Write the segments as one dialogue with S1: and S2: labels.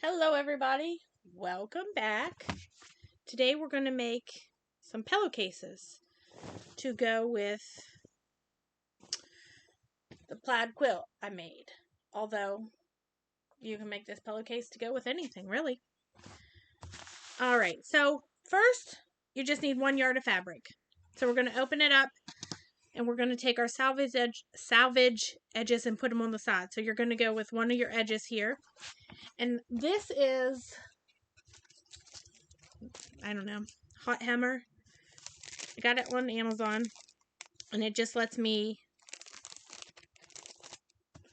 S1: Hello everybody, welcome back. Today we're going to make some pillowcases to go with the plaid quilt I made. Although you can make this pillowcase to go with anything really. Alright, so first you just need 1 yard of fabric. So we're going to open it up and we're going to take our salvage edges and put them on the side. So you're going to go with one of your edges here. And this is, I don't know, hot hammer. I got it on Amazon, and it just lets me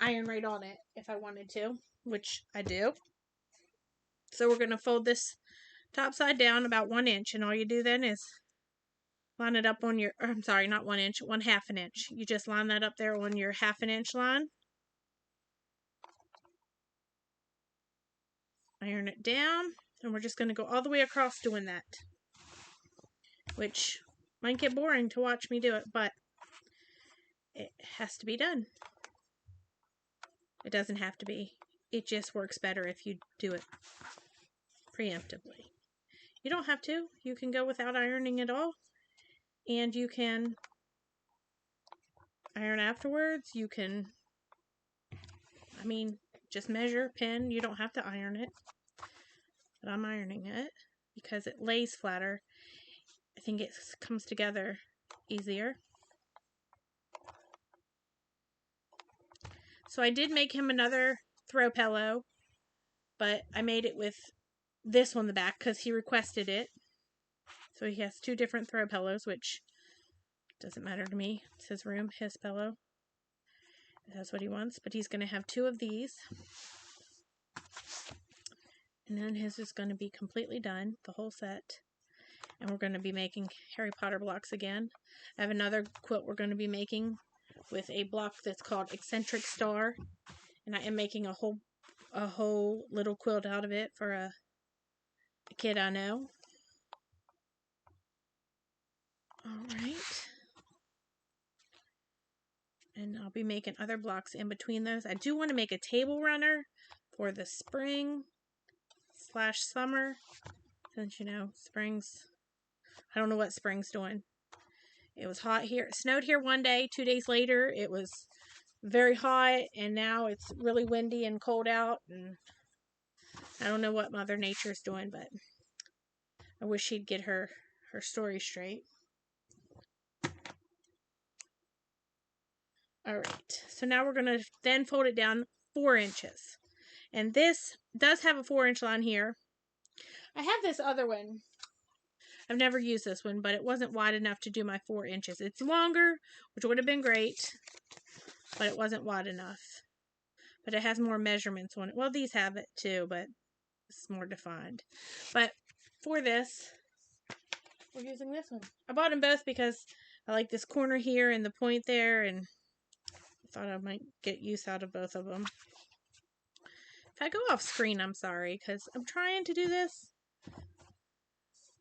S1: iron right on it if I wanted to, which I do. So we're going to fold this top side down about 1 inch, and all you do then is line it up on your, I'm sorry, not 1 inch, 1/2 an inch. You just line that up there on your 1/2 an inch line. Iron it down, and we're just going to go all the way across doing that, which might get boring to watch me do it, but it has to be done. It doesn't have to be. It just works better if you do it preemptively. You don't have to. You can go without ironing at all. And you can iron afterwards. You can, just measure, pin. You don't have to iron it. But I'm ironing it because it lays flatter. I think it comes together easier. So I did make him another throw pillow, but I made it with this on the back because he requested it. So he has 2 different throw pillows, which doesn't matter to me. It's his room, his pillow. That's what he wants, but he's going to have 2 of these. And then his is going to be completely done, the whole set. And we're going to be making Harry Potter blocks again. I have another quilt we're going to be making with a block that's called Eccentric Star. And I am making a whole little quilt out of it for a kid I know. Alright. And I'll be making other blocks in between those. I do want to make a table runner for the spring/summer. Since, spring's, I don't know what spring's doing. It was hot here. It snowed here one day. 2 days later, it was very hot. And now it's really windy and cold out. And I don't know what Mother Nature's doing, but I wish she'd get her story straight. Alright, so now we're going to then fold it down 4 inches. And this does have a 4-inch line here. I have this other one. I've never used this one, but it wasn't wide enough to do my 4 inches. It's longer, which would have been great, but it wasn't wide enough. But it has more measurements on it. Well, these have it too, but it's more defined. But for this, we're using this one. I bought them both because I like this corner here and the point there, and I thought I might get use out of both of them. If I go off screen, I'm sorry, because I'm trying to do this.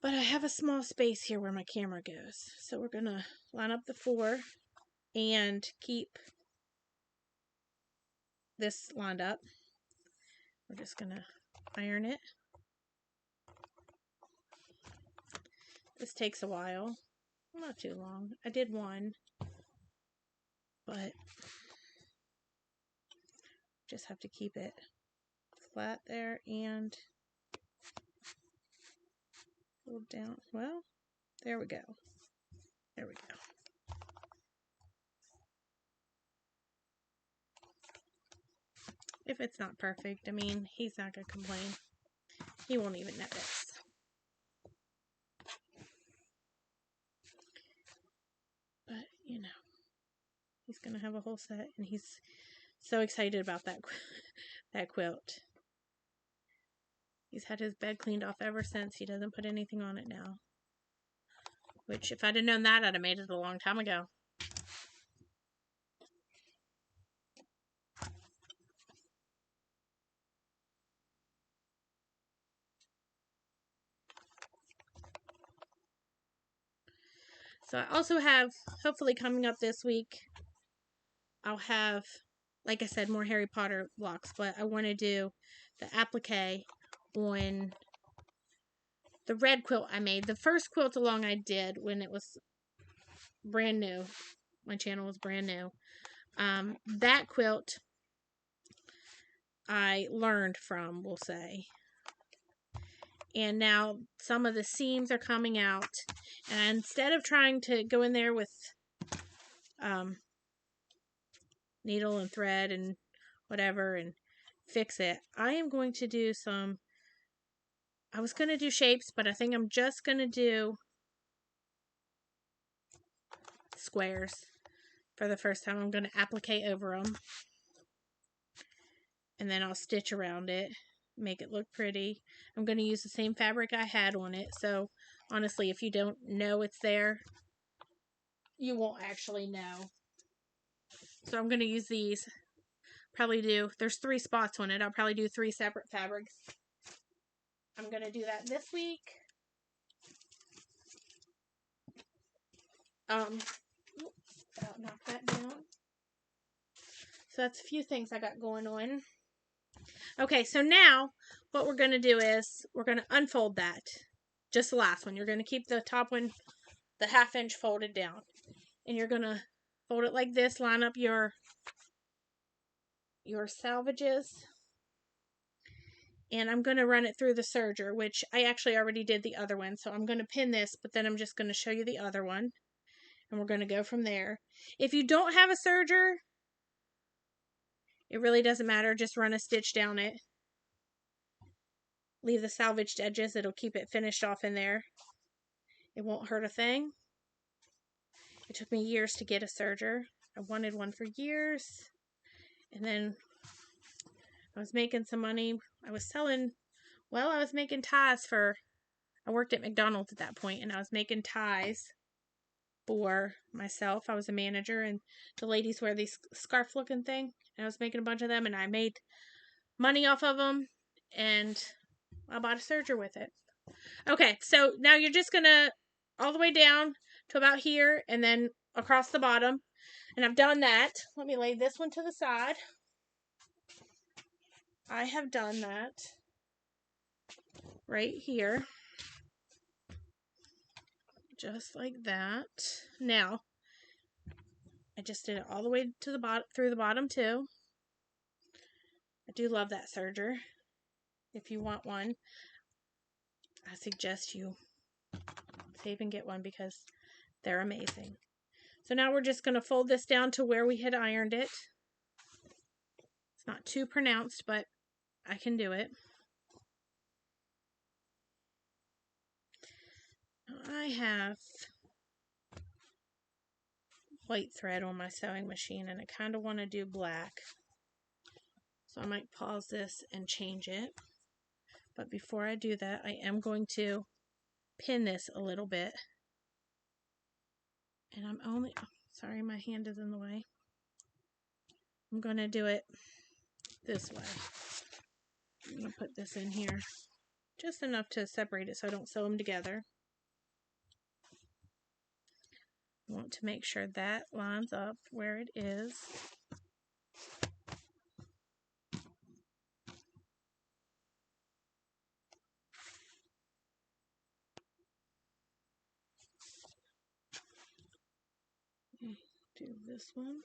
S1: But I have a small space here where my camera goes. So we're going to line up the 4 and keep this lined up. We're just going to iron it. This takes a while. Not too long. I did one. But just have to keep it flat there and pulled down. Well, there we go. There we go. If it's not perfect, he's not going to complain. He won't even notice. But, he's going to have a whole set, and he's so excited about that quilt. He's had his bed cleaned off ever since. He doesn't put anything on it now. Which, if I'd have known that, I'd have made it a long time ago. So I also have, hopefully coming up this week, I'll have, like I said, more Harry Potter blocks. But I want to do the applique on the red quilt I made. The first quilt along I did when it was brand new. My channel was brand new. That quilt I learned from, we'll say. And now some of the seams are coming out. And instead of trying to go in there with needle and thread and whatever and fix it, I am going to do some, I was going to do shapes, but I think I'm just going to do squares for the first time. I'm going to applique over them. And then I'll stitch around it, make it look pretty. I'm going to use the same fabric I had on it. So honestly, if you don't know it's there, you won't actually know. So I'm going to use these. Probably do, there's 3 spots on it. I'll probably do 3 separate fabrics. I'm going to do that this week. I'll knock that down. So that's a few things I got going on. Okay, so now what we're going to do is we're going to unfold that. Just the last one. You're going to keep the top one, the 1/2 inch folded down. And you're going to fold it like this. Line up your salvages. And I'm going to run it through the serger, which I actually already did the other one. So I'm going to pin this, but then I'm just going to show you the other one. And we're going to go from there. If you don't have a serger, it really doesn't matter. Just run a stitch down it. Leave the salvaged edges. It'll keep it finished off in there. It won't hurt a thing. It took me years to get a serger. I wanted one for years. And then I was making some money. I was making ties for, I worked at McDonald's at that point, and I was making ties for myself. I was a manager, and the ladies wear these scarf looking thing, and I was making a bunch of them, and I made money off of them, and I bought a serger with it. Okay, so now you're just gonna all the way down to about here, and then across the bottom, and I've done that. Let me lay this one to the side. I have done that right here. Just like that. Now, I just did it all the way to the bottom, through the bottom too. I do love that serger. If you want one, I suggest you save and get one because they're amazing. So now we're just going to fold this down to where we had ironed it. It's not too pronounced, but I can do it. I have white thread on my sewing machine, and I kind of want to do black. So I might pause this and change it. But before I do that, I am going to pin this a little bit. And I'm only, oh, sorry, my hand is in the way. I'm going to do it this way. I'm going to put this in here. Just enough to separate it so I don't sew them together. I want to make sure that lines up where it is. Do this one.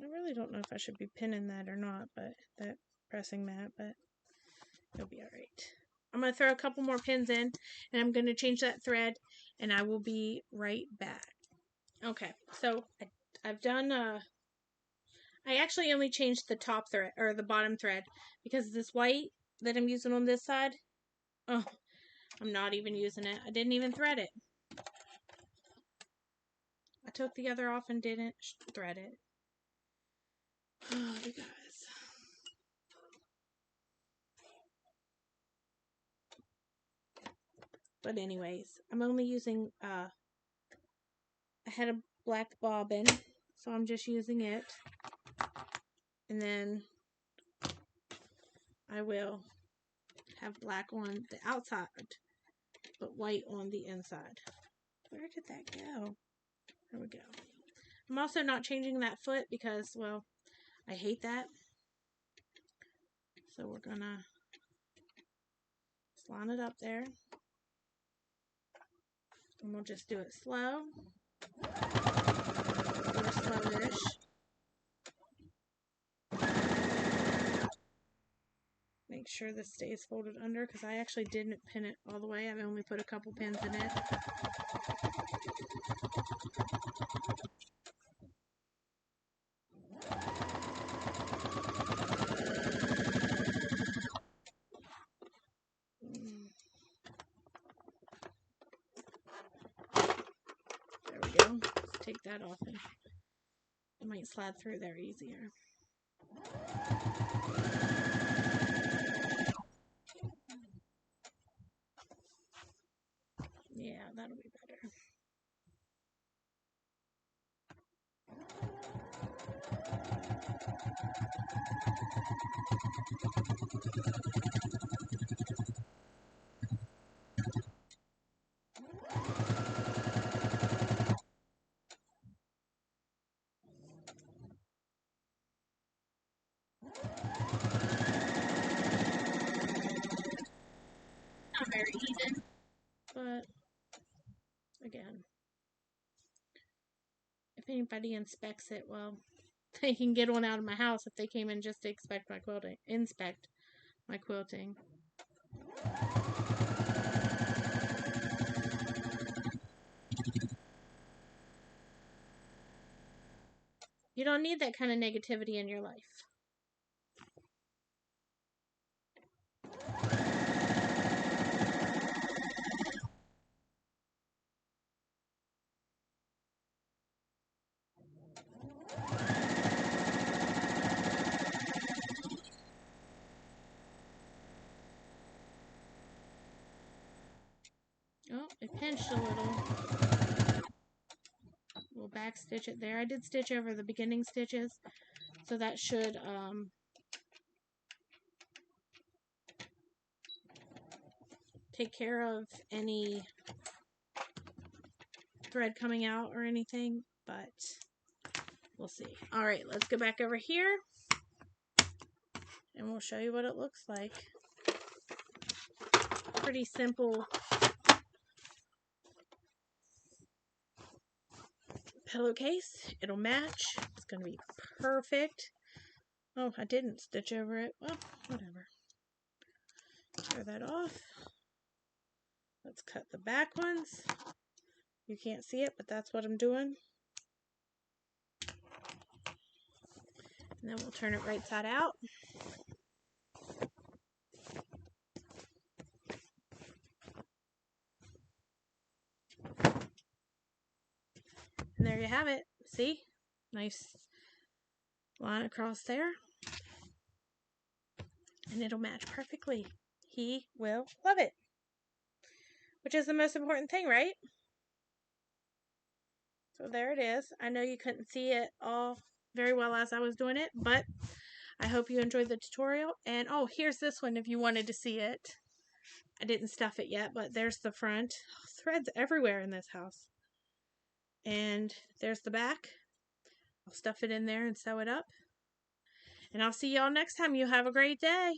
S1: I really don't know if I should be pinning that or not, but pressing that, but it'll be alright. I'm going to throw a couple more pins in, and I'm going to change that thread, and I will be right back. Okay, so I've done, I actually only changed the top thread, or the bottom thread, because this white that I'm using on this side, oh, I'm not even using it. I didn't even thread it. I took the other off and didn't thread it. Oh, you guys. But anyways, I'm only using, I had a black bobbin, so I'm just using it. And then I will have black on the outside, but white on the inside. Where did that go? There we go. I'm also not changing that foot because, well, I hate that. So we're gonna just line it up there. And we'll just do it slow. Or slowish. Make sure this stays folded under because I actually didn't pin it all the way. I've only put a couple pins in it. There we go. Let's take that off and it might slide through there easier. Yeah, that'll be better.
S2: Not very even.
S1: But again, if anybody inspects it, well, they can get one out of my house if they came in just to inspect my quilting. You don't need that kind of negativity in your life. Oh, it pinched a little. We'll back stitch it there. I did stitch over the beginning stitches, so that should take care of any thread coming out or anything, but we'll see. All right, let's go back over here and we'll show you what it looks like. Pretty simple pillowcase. It'll match. It's going to be perfect. Oh, I didn't stitch over it. Well, whatever. Tear that off. Let's cut the back ones. You can't see it, but that's what I'm doing. And then we'll turn it right side out. And there you have it. See? Nice line across there. And it'll match perfectly. He will love it. Which is the most important thing, right? So there it is. I know you couldn't see it all very well as I was doing it, but I hope you enjoyed the tutorial. And oh, here's this one if you wanted to see it. I didn't stuff it yet, but there's the front. Threads everywhere in this house. And there's the back. I'll stuff it in there and sew it up. And I'll see y'all next time. You have a great day.